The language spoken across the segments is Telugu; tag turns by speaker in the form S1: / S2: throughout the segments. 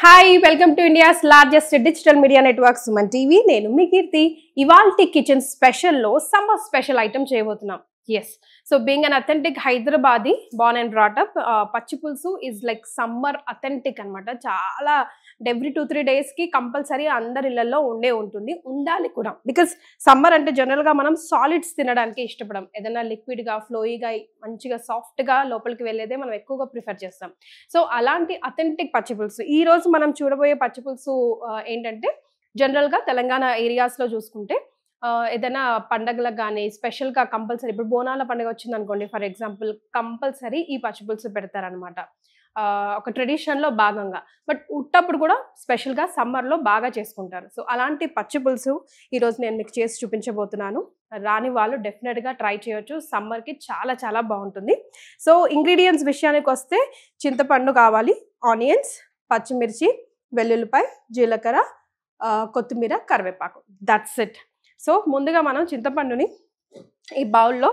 S1: Hi, welcome to India's largest digital media network Suman TV. నేను మీ కీర్తి. ఇవాల్టి కిచెన్ స్పెషల్ లో సమ్మర్ స్పెషల్ ఐటమ్ చేయబోతున్నాం. Yes. So being an authentic Hyderabadi, born and brought up, పచ్చి పులుసు is like summer authentic అన్నమాట. చాలా ఎవ్రీ 2-3 days కి కంపల్సరీ అందరి ఇళ్లలో ఉంటుంది, ఉండాలి కూడా. బికాస్ సమ్మర్ అంటే జనరల్ గా మనం సాలిడ్స్ తినడానికి ఇష్టపడం. ఏదైనా లిక్విడ్ గా ఫ్లోయిగా మంచిగా సాఫ్ట్ గా లోపలికి వెళ్ళేదే మనం ఎక్కువగా ప్రిఫర్ చేస్తాం. సో అలాంటి అథెంటిక్ పచ్చి పులుసు ఈ రోజు మనం చూడబోయే పచ్చి పులుసు ఏంటంటే జనరల్ గా తెలంగాణ ఏరియాస్ లో చూసుకుంటే ఏదైనా పండగలకు కానీ స్పెషల్గా కంపల్సరీ ఇప్పుడు బోనాల పండుగ వచ్చింది అనుకోండి, ఫర్ ఎగ్జాంపుల్ కంపల్సరీ ఈ పచ్చి పులుసు పెడతారనమాట. ఒక ట్రెడిషన్లో భాగంగా. బట్ ఉట్టప్పుడు కూడా స్పెషల్గా సమ్మర్లో బాగా చేసుకుంటారు. సో అలాంటి పచ్చి పులుసు ఈరోజు నేను మీకు చేసి చూపించబోతున్నాను. రాని వాళ్ళు డెఫినెట్గా ట్రై చేయొచ్చు. సమ్మర్కి చాలా చాలా బాగుంటుంది. సో ఇంగ్రీడియంట్స్ విషయానికి వస్తే చింతపండు కావాలి, ఆనియన్స్, పచ్చిమిర్చి, వెల్లుల్లిపాయ, జీలకర్ర, కొత్తిమీర, కరివేపాకు. That's it. సో ముందుగా మనం చింతపండుని ఈ బౌల్లో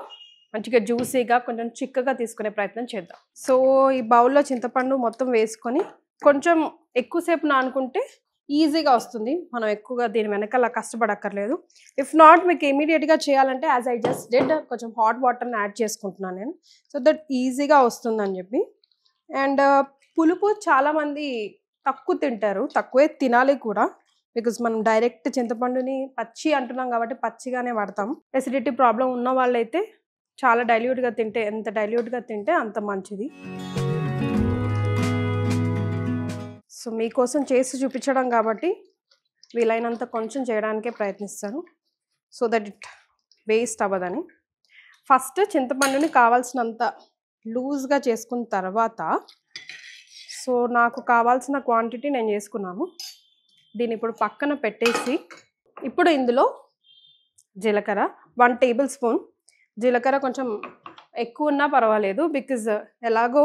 S1: మంచిగా జ్యూసీగా కొంచెం చిక్కగా తీసుకునే ప్రయత్నం చేద్దాం. సో ఈ బౌల్లో చింతపండు మొత్తం వేసుకొని కొంచెం ఎక్కువసేపు నానుకుంటే ఈజీగా వస్తుంది. మనం ఎక్కువగా దీని వెనకాల కష్టపడక్కర్లేదు. ఇఫ్ నాట్ మీకు ఇమీడియట్గా చేయాలంటే యాజ్ ఐ జస్ట్ డెడ్ కొంచెం హాట్ వాటర్ని యాడ్ చేసుకుంటున్నాను నేను, సో దట్ ఈజీగా వస్తుందని చెప్పి. అండ్ పులుపు చాలామంది తక్కువ తింటారు, తక్కువే తినాలి కూడా. బికాజ్ మనం డైరెక్ట్ చింతపండుని పచ్చి అంటున్నాం కాబట్టి పచ్చిగానే వాడతాం. ఎసిడిటీ ప్రాబ్లం ఉన్న వాళ్ళైతే చాలా డైల్యూట్గా తింటే, ఎంత డైల్యూట్గా తింటే అంత మంచిది. సో మీకోసం చేసి చూపించడం కాబట్టి వీలైనంత కొంచెం చేయడానికే ప్రయత్నిస్తాను, సో దట్ ఇట్ వేస్ట్ అవ్వదని. ఫస్ట్ చింతపండుని కావాల్సినంత లూజ్గా చేసుకున్న తర్వాత, సో నాకు కావాల్సిన క్వాంటిటీ నేను చేసుకున్నాను. దీన్ని ఇప్పుడు పక్కన పెట్టేసి ఇప్పుడు ఇందులో జీలకర్ర 1 టేబుల్ స్పూన్. జీలకర్ర కొంచెం ఎక్కువ ఉన్నా పర్వాలేదు, బికాజ్ ఎలాగో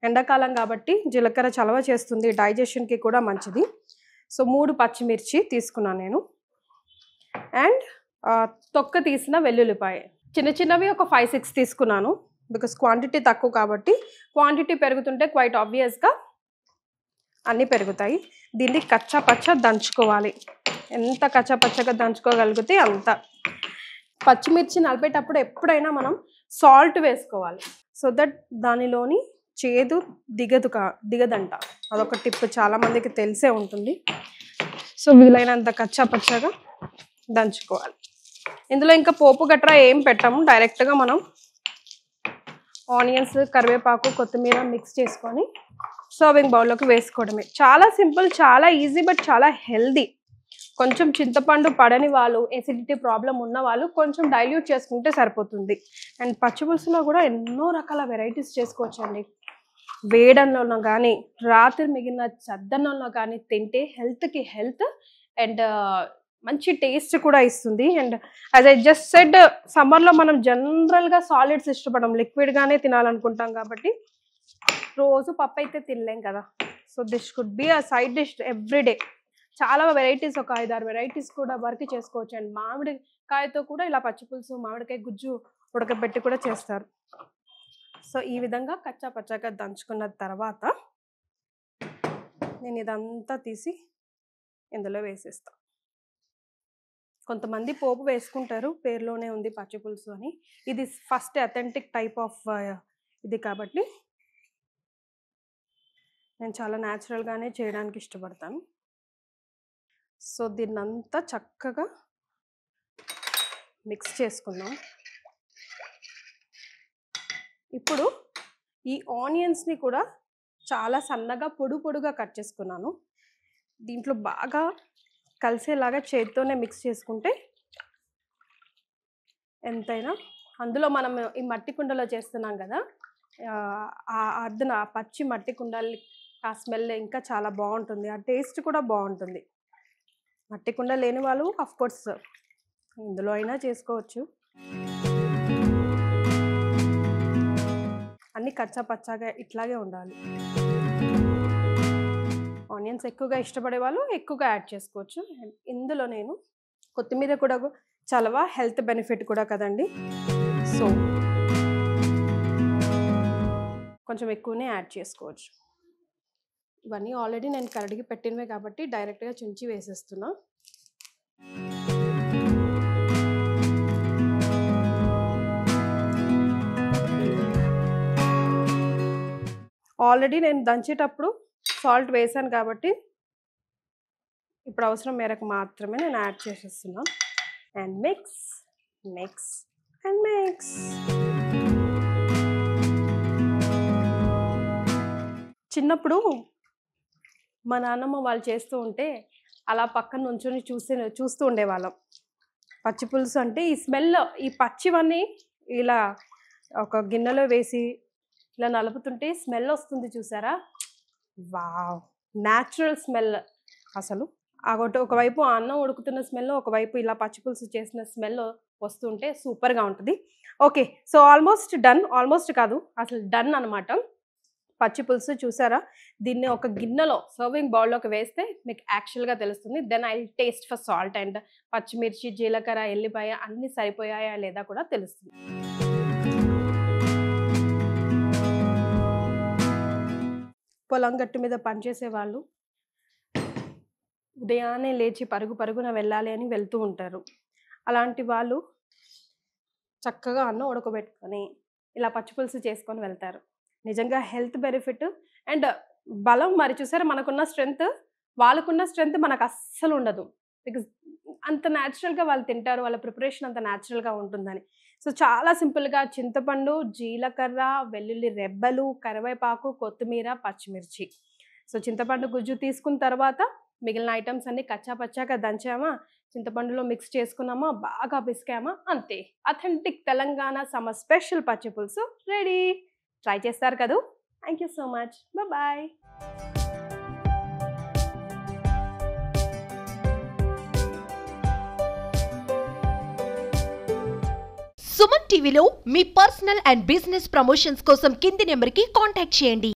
S1: ఎండాకాలం కాబట్టి జీలకర్ర చలవ చేస్తుంది, డైజెషన్కి కూడా మంచిది. సో 3 పచ్చిమిర్చి తీసుకున్నాను నేను. అండ్ తొక్క తీసిన వెల్లుల్లిపాయ చిన్న చిన్నవి ఒక 5-6 తీసుకున్నాను. బికాస్ క్వాంటిటీ తక్కువ కాబట్టి, క్వాంటిటీ పెరుగుతుంటే క్వైట్ ఆబ్వియస్గా అన్నీ పెరుగుతాయి. దీన్ని కచ్చా పచ్చ దంచుకోవాలి. ఎంత కచ్చా పచ్చగా దంచుకోగలిగితే అంత. పచ్చిమిర్చి నలిపేటప్పుడు ఎప్పుడైనా మనం సాల్ట్ వేసుకోవాలి, సో దట్ దానిలోని చేదు దిగదంట. అదొక టిప్, చాలామందికి తెలిసే ఉంటుంది. సో వీలైనంత కచ్చా పచ్చగా దంచుకోవాలి. ఇందులో ఇంకా పోపు గట్రా ఏం పెట్టాము, డైరెక్ట్గా మనం ఆనియన్స్, కరివేపాకు, కొత్తిమీర మిక్స్ చేసుకొని సర్వింగ్ బౌల్లోకి వేసుకోవడమే. చాలా సింపుల్, చాలా ఈజీ, బట్ చాలా హెల్దీ. కొంచెం చింతపండు పడని వాళ్ళు, ఎసిడిటీ ప్రాబ్లం ఉన్న వాళ్ళు కొంచెం డైల్యూట్ చేసుకుంటే సరిపోతుంది. అండ్ పచ్చిపులుసులో కూడా ఎన్నో రకాల వెరైటీస్ చేసుకోవచ్చండి. వేడన్నంలో కానీ రాత్రి మిగిలిన చద్దన్నంలో కానీ తింటే హెల్త్కి హెల్త్ అండ్ మంచి టేస్ట్ కూడా ఇస్తుంది. And as I just said, సమ్మర్లో మనం జనరల్గా సాలిడ్స్ ఇష్టపడం, లిక్విడ్గానే తినాలనుకుంటాం కాబట్టి రోజు పప్పు అయితే తినలేం కదా. So this could be a side dish everyday. చాలా వెరైటీస్, ఒక 5-6 వెరైటీస్ కూడా వరకు చేసుకోవచ్చు. అండ్ మామిడికాయతో కూడా ఇలా పచ్చి పులుసు, మామిడికాయ గుజ్జు ఉడకబెట్టి కూడా చేస్తారు. సో ఈ విధంగా కచ్చా పచ్చాగా దంచుకున్న తర్వాత నేను ఇదంతా తీసి ఇందులో వేసేస్తాను. కొంతమంది పోపు వేసుకుంటారు, పేరులోనే ఉంది పచ్చి పులుసు అని. ఇది ఫస్ట్ అథెంటిక్ టైప్ ఆఫ్ ఇది కాబట్టి నేను చాలా న్యాచురల్గానే చేయడానికి ఇష్టపడతాను. సో దీన్నంతా చక్కగా మిక్స్ చేసుకుందాం. ఇప్పుడు ఈ ఆనియన్స్ని కూడా చాలా సన్నగా పొడుగా కట్ చేసుకున్నాను. దీంట్లో బాగా కలిసేలాగా చేతితోనే మిక్స్ చేసుకుంటే ఎంతైనా. అందులో మనం ఈ మట్టి కుండలో చేస్తున్నాం కదా, అర్ధన పచ్చి మట్టి కుండలు ఆ స్మెల్ ఇంకా చాలా బాగుంటుంది, ఆ టేస్ట్ కూడా బాగుంటుంది. మట్టి కుండ లేని వాళ్ళు అఫ్కోర్స్ ఇందులో అయినా చేసుకోవచ్చు. అన్నీ కచ్చా పచ్చాగా ఇట్లాగే ఉండాలి. ఆనియన్స్ ఎక్కువగా ఇష్టపడే వాళ్ళు ఎక్కువగా యాడ్ చేసుకోవచ్చు. ఇందులో నేను కొత్తిమీర కూడా చలవ, హెల్త్ బెనిఫిట్ కూడా కదండి. సో కొంచెం ఎక్కువనే యాడ్ చేసుకోవచ్చు. ఇవన్నీ ఆల్రెడీ నేను కడిగి పెట్టినవే కాబట్టి డైరెక్ట్గా చుంచి వేసేస్తున్నా. ఆల్రెడీ నేను దంచేటప్పుడు సాల్ట్ వేసాను కాబట్టి ఇప్పుడు అవసరం మేరకు మాత్రమే నేను యాడ్ చేసేస్తున్నాను. And mix mix and mix. చిన్నప్పుడు మా నాన్నమ్మ వాళ్ళు చేస్తూ ఉంటే అలా పక్కన నుంచొని చూస్తూ ఉండేవాళ్ళం. పచ్చి పులుసు అంటే ఈ స్మెల్, ఈ పచ్చివన్నీ ఇలా ఒక గిన్నెలో వేసి ఇలా నలుపుతుంటే స్మెల్ వస్తుంది చూసారా, వావ్, న్యాచురల్ స్మెల్ అసలు. ఒకవైపు అన్నం ఉడుకుతున్న స్మెల్, ఒకవైపు ఇలా పచ్చి పులుసు చేసిన స్మెల్ వస్తుంటే సూపర్గా ఉంటుంది. Okay, so almost done, almost కాదు అసలు డన్ అనమాట పచ్చి పులుసు. చూసారా, దీన్ని ఒక గిన్నెలో సర్వింగ్ బౌల్లోకి వేస్తే మీకు యాక్చువల్గా తెలుస్తుంది. Then I taste for salt and పచ్చిమిర్చి, జీలకర్ర, ఎల్లిపాయ అన్నీ సరిపోయాయా లేదా కూడా తెలుస్తుంది. పొలం గట్టు మీద పనిచేసే వాళ్ళు ఉదయాన్నే లేచి పరుగున వెళ్ళాలి అని వెళ్తూ ఉంటారు. అలాంటి వాళ్ళు చక్కగా అన్నం ఉడకబెట్టుకొని ఇలా పచ్చిపులుసు చేసుకొని వెళ్తారు. నిజంగా హెల్త్ బెనిఫిట్ అండ్ బలం. మరి చూసారా, మనకున్న స్ట్రెంగ్త్ వాళ్ళకున్న స్ట్రెంగ్త్ మనకు అస్సలు ఉండదు. బికాజ్ అంత న్యాచురల్గా వాళ్ళు తింటారు, వాళ్ళ ప్రిపరేషన్ అంత న్యాచురల్గా ఉంటుందని. సో చాలా సింపుల్గా చింతపండు, జీలకర్ర, వెల్లుల్లి రెబ్బలు, కరివేపాకు, కొత్తిమీర, పచ్చిమిర్చి. సో చింతపండు గుజ్జు తీసుకున్న తర్వాత మిగిలిన ఐటమ్స్ అన్ని కచ్చా పచ్చాగా దంచామా, చింతపండులో మిక్స్ చేసుకున్నామా, బాగా పిసికామా, అంతే. అథెంటిక్ తెలంగాణ సమ్మర్ స్పెషల్ పచ్చి పులుసు రెడీ. ట్రై చేస్తారు కదా. Thank you so much. Bye.
S2: Suman టీవీలో మీ పర్సనల్ అండ్ బిజినెస్ ప్రమోషన్స్ కోసం కింది నెంబర్కి కాంటాక్ట్ చేయండి.